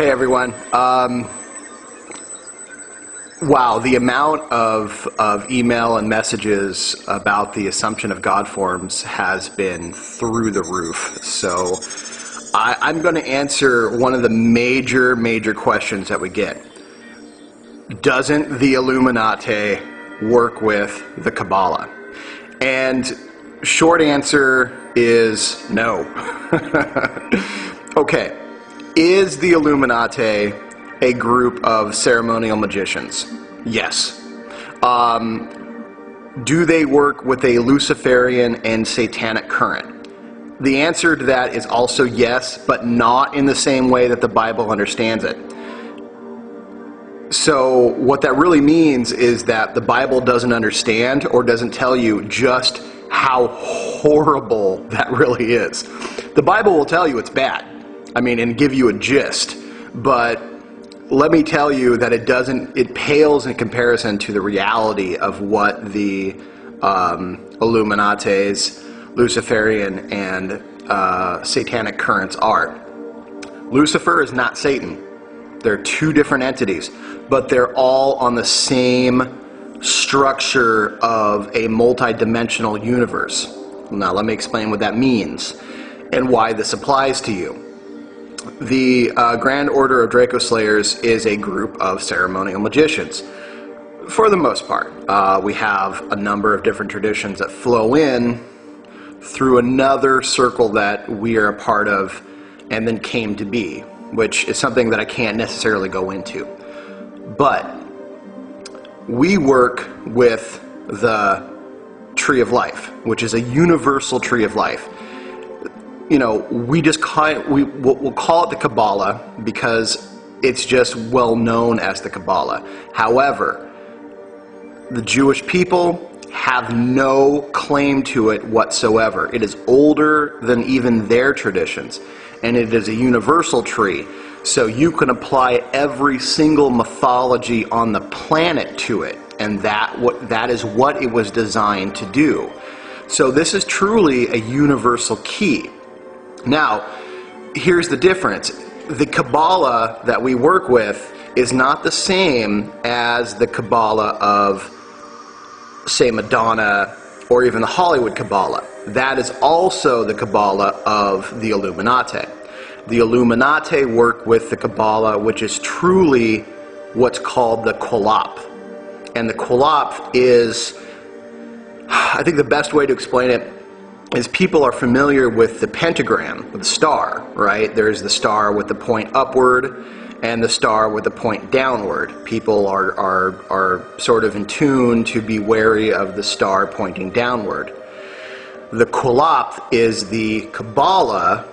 Hey everyone. Wow, the amount of email and messages about the assumption of God forms has been through the roof. So I'm going to answer one of the major questions that we get. Doesn't the Illuminati work with the Qaballa? And short answer is no. Okay. Is the Illuminati a group of ceremonial magicians? Yes. Do they work with a Luciferian and satanic current? The answer to that is also yes, but not in the same way that the Bible understands it. So what that really means is that the Bible doesn't understand or doesn't tell you just how horrible that really is. The Bible will tell you it's bad. I mean, and give you a gist, but let me tell you that it pales in comparison to the reality of what the Illuminati's Luciferian and satanic currents are. Lucifer is not Satan. They're two different entities, but they're all on the same structure of a multi-dimensional universe. Now let me explain what that means and why this applies to you. The Grand Order of Draco Slayers is a group of ceremonial magicians. For the most part, we have a number of different traditions that flow in through another circle that we are a part of and then came to be, which is something that I can't necessarily go into. But we work with the Tree of Life, which is a universal tree of life. You know, we'll call it the Qaballa because it's just well known as the Qaballa. However, the Jewish people have no claim to it whatsoever. It is older than even their traditions, and it is a universal tree. So you can apply every single mythology on the planet to it, and that is what it was designed to do. So this is truly a universal key. Now, here's the difference. The Qaballa that we work with is not the same as the Qaballa of, say, Madonna or even the Hollywood Qaballa. That is also the Qaballa of the Illuminati. The Illuminati work with the Qaballa, which is truly what's called the Qilopth. And the Qilopth is, I think the best way to explain it is people are familiar with the pentagram, with the star, right? There's the star with the point upward and the star with the point downward. People are sort of in tune to be wary of the star pointing downward. The Qilopth is the Qaballa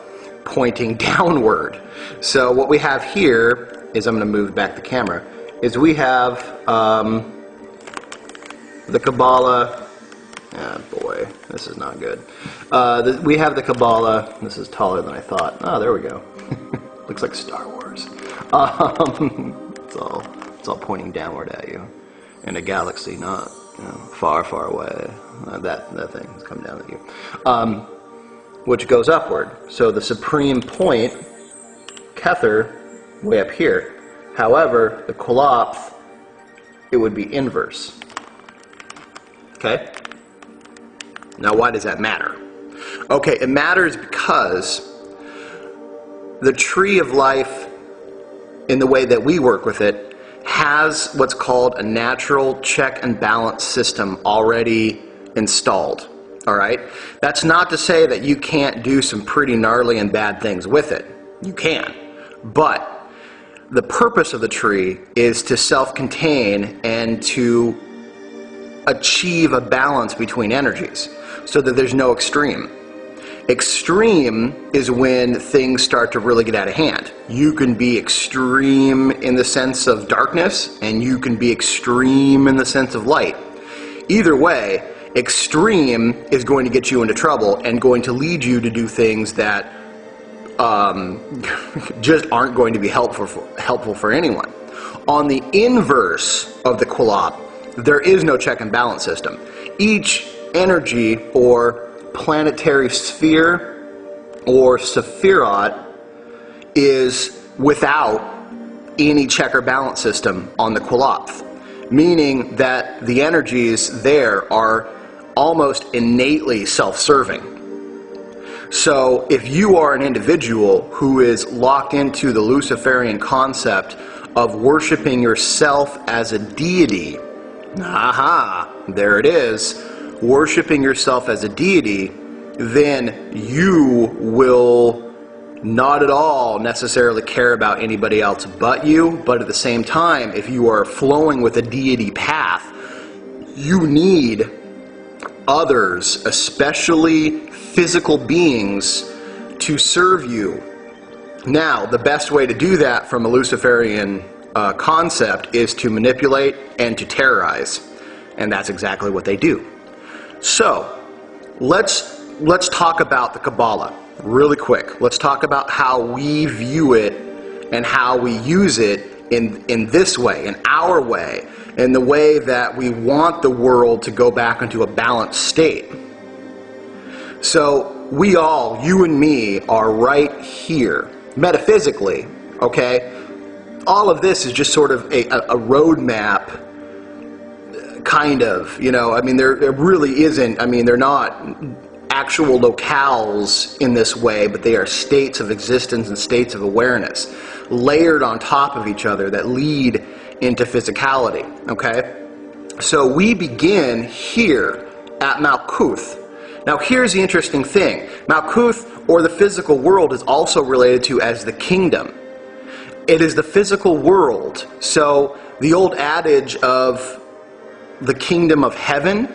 pointing downward. So what we have here is, I'm going to move back the camera, is we have the Qaballa. Ah, boy, this is not good. We have the Qaballa. This is taller than I thought. Oh, there we go. Looks like Star Wars. It's all pointing downward at you in a galaxy, not far away. That thing is coming down at you, which goes upward. So the supreme point, Kether, way up here. However, the Qilopth, it would be inverse. Okay. Now, why does that matter? Okay, it matters because the Tree of Life, in the way that we work with it, has what's called a natural check and balance system already installed. All right? That's not to say that you can't do some pretty gnarly and bad things with it. You can. But the purpose of the tree is to self-contain and to achieve a balance between energies, so that there's no extreme. Extreme is when things start to really get out of hand. You can be extreme in the sense of darkness, and you can be extreme in the sense of light. Either way, extreme is going to get you into trouble and going to lead you to do things that just aren't going to be helpful for anyone. On the inverse of the Qilopth, there is no check and balance system. Each energy or planetary sphere or sephirot is without any check or balance system on the Qilopth, meaning that the energies there are almost innately self-serving. So if you are an individual who is locked into the Luciferian concept of worshiping yourself as a deity, aha, there it is, worshiping yourself as a deity, then you will not at all necessarily care about anybody else but you. But at the same time, if you are flowing with a deity path, you need others, especially physical beings, to serve you. Now, the best way to do that from a Luciferian concept is to manipulate and to terrorize, and that's exactly what they do. So let's talk about the Qaballa really quick. Let's talk about how we view it and how we use it in this way, in our way, in the way that we want the world to go back into a balanced state. So we all, you and me, are right here metaphysically, okay? All of this is just sort of a roadmap, kind of, you know. I mean, there really isn't, I mean, they're not actual locales in this way, but they are states of existence and states of awareness layered on top of each other that lead into physicality, okay? So we begin here at Malkuth. Now here's the interesting thing. Malkuth, or the physical world, is also related to as the kingdom. It is the physical world. So the old adage of the kingdom of heaven,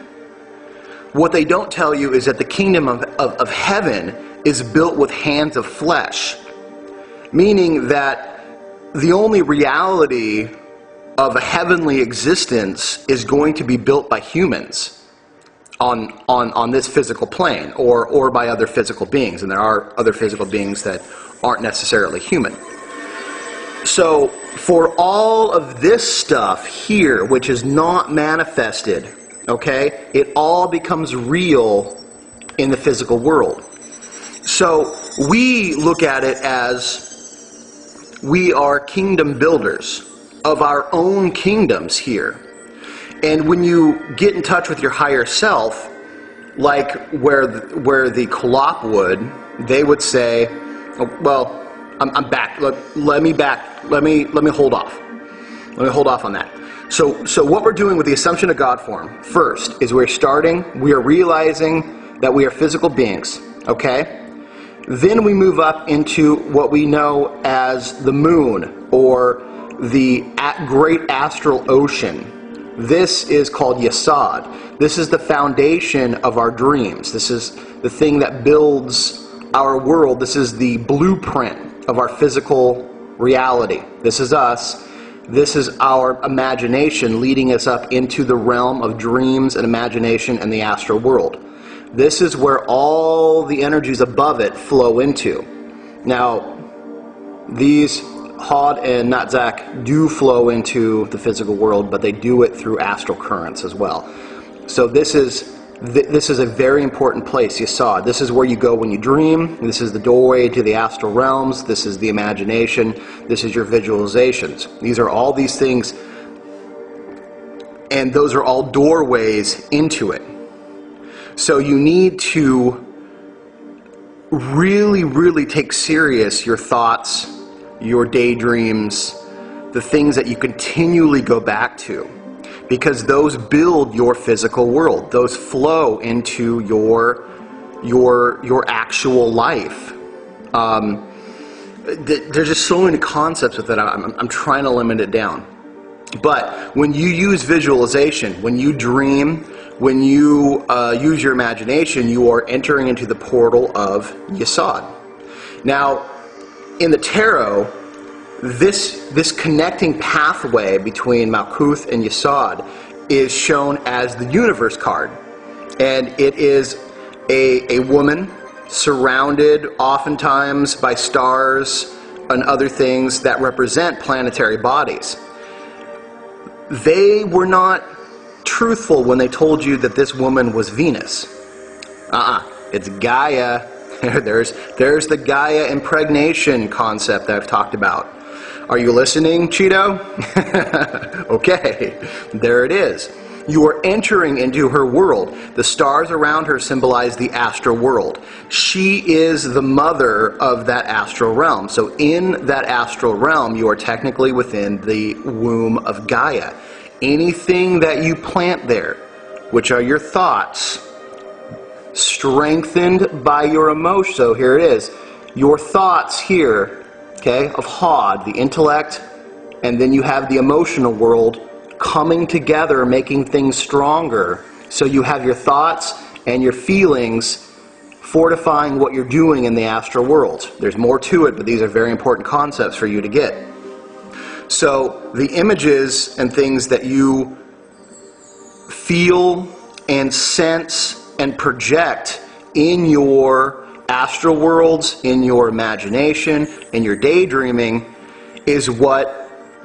what they don't tell you is that the kingdom of heaven is built with hands of flesh, meaning that the only reality of a heavenly existence is going to be built by humans on this physical plane, or by other physical beings, and there are other physical beings that aren't necessarily human. So for all of this stuff here, which is not manifested, okay, it all becomes real in the physical world. So we look at it as we are kingdom builders of our own kingdoms here. And when you get in touch with your higher self, like where the Qilopth would, they would say, oh, well, I'm back. Let me hold off. Let me hold off on that. So what we're doing with the assumption of God form first is we are realizing that we are physical beings, okay? Then we move up into what we know as the moon, or the great astral ocean. This is called Yesod. This is the foundation of our dreams. This is the thing that builds our world. This is the blueprint of our physical reality. This is us. This is our imagination leading us up into the realm of dreams and imagination and the astral world. This is where all the energies above it flow into. Now, these Hod and Natzak do flow into the physical world, but they do it through astral currents as well. So this is a very important place, Yesod. This is where you go when you dream. This is the doorway to the astral realms. This is the imagination. This is your visualizations. These are all these things, and those are all doorways into it. So you need to really, really take serious your thoughts, your daydreams, the things that you continually go back to, because those build your physical world. Those flow into your actual life. There's just so many concepts with it. I'm trying to limit it down. But when you use visualization, when you dream, when you use your imagination, you are entering into the portal of Yesod. Now, in the tarot, this connecting pathway between Malkuth and Yesod is shown as the universe card. And it is a woman surrounded oftentimes by stars and other things that represent planetary bodies. They were not truthful when they told you that this woman was Venus. It's Gaia. There's the Gaia impregnation concept that I've talked about. Are you listening, Cheeto? Okay, there it is. You are entering into her world. The stars around her symbolize the astral world. She is the mother of that astral realm. So in that astral realm, you are technically within the womb of Gaia. Anything that you plant there, which are your thoughts, strengthened by your emotion. So here it is. Your thoughts here, okay, of Hod, the intellect, and then you have the emotional world coming together, making things stronger. So you have your thoughts and your feelings fortifying what you're doing in the astral world. There's more to it, but these are very important concepts for you to get. So the images and things that you feel and sense and project in your astral worlds, in your imagination, in your daydreaming, is what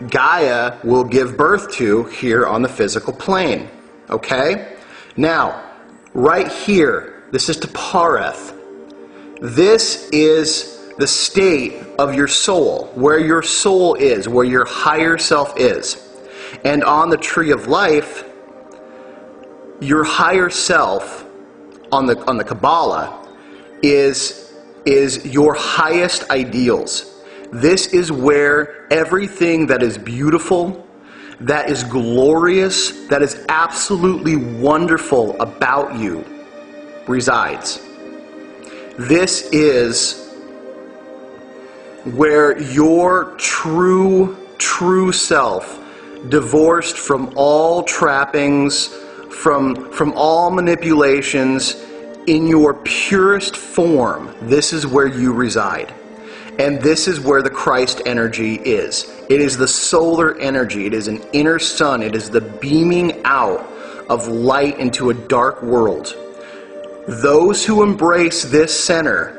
Gaia will give birth to here on the physical plane. Okay? Now, right here, this is Tapareth. This is the state of your soul, where your soul is, where your higher self is. And on the tree of life, your higher self on the Qaballa is your highest ideals. This is where everything that is beautiful, that is glorious, that is absolutely wonderful about you resides. This is where your true self, divorced from all trappings, from all manipulations, in your purest form, this is where you reside. And this is where the Christ energy is. It is the solar energy. It is an inner sun. It is the beaming out of light into a dark world. Those who embrace this center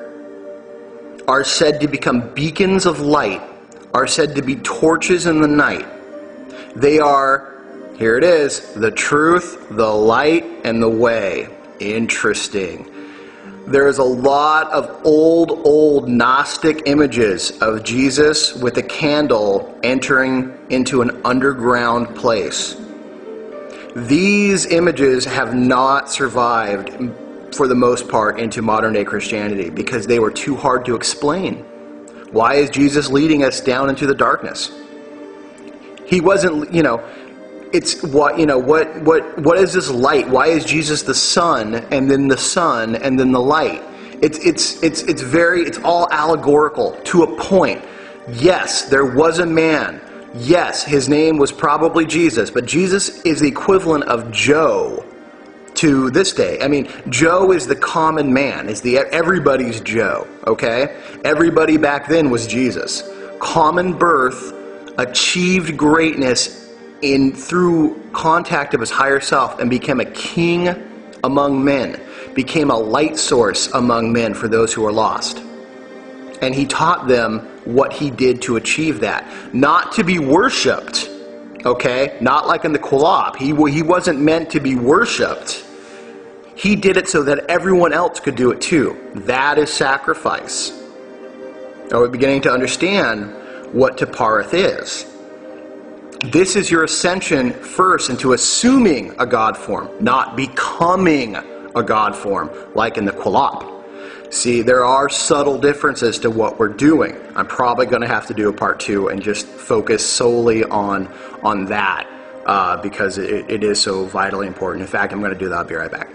are said to become beacons of light, are said to be torches in the night. They are, here it is, the truth, the light, and the way. Interesting. There's a lot of old Gnostic images of Jesus with a candle entering into an underground place. These images have not survived, for the most part, into modern day Christianity because they were too hard to explain. Why is Jesus leading us down into the darkness? He wasn't, it's what is this light? Why is Jesus the sun and then the sun and then the light? It's all allegorical to a point. Yes, there was a man. Yes, his name was probably Jesus, but Jesus is the equivalent of Joe to this day. I mean, Joe is the common man, is everybody's Joe, okay? Everybody back then was Jesus. Common birth, achieved greatness through contact of his higher self, and became a king among men, became a light source among men for those who are lost. And he taught them what he did to achieve that. Not to be worshipped, okay? Not like in the Qilopth. He wasn't meant to be worshipped. He did it so that everyone else could do it too. That is sacrifice. Are we beginning to understand what Tapareth is? This is your ascension first into assuming a God form, not becoming a God form, like in the Qilopth. See, there are subtle differences to what we're doing. I'm probably going to have to do a part 2 and just focus solely on that because it is so vitally important. In fact, I'm going to do that. I'll be right back.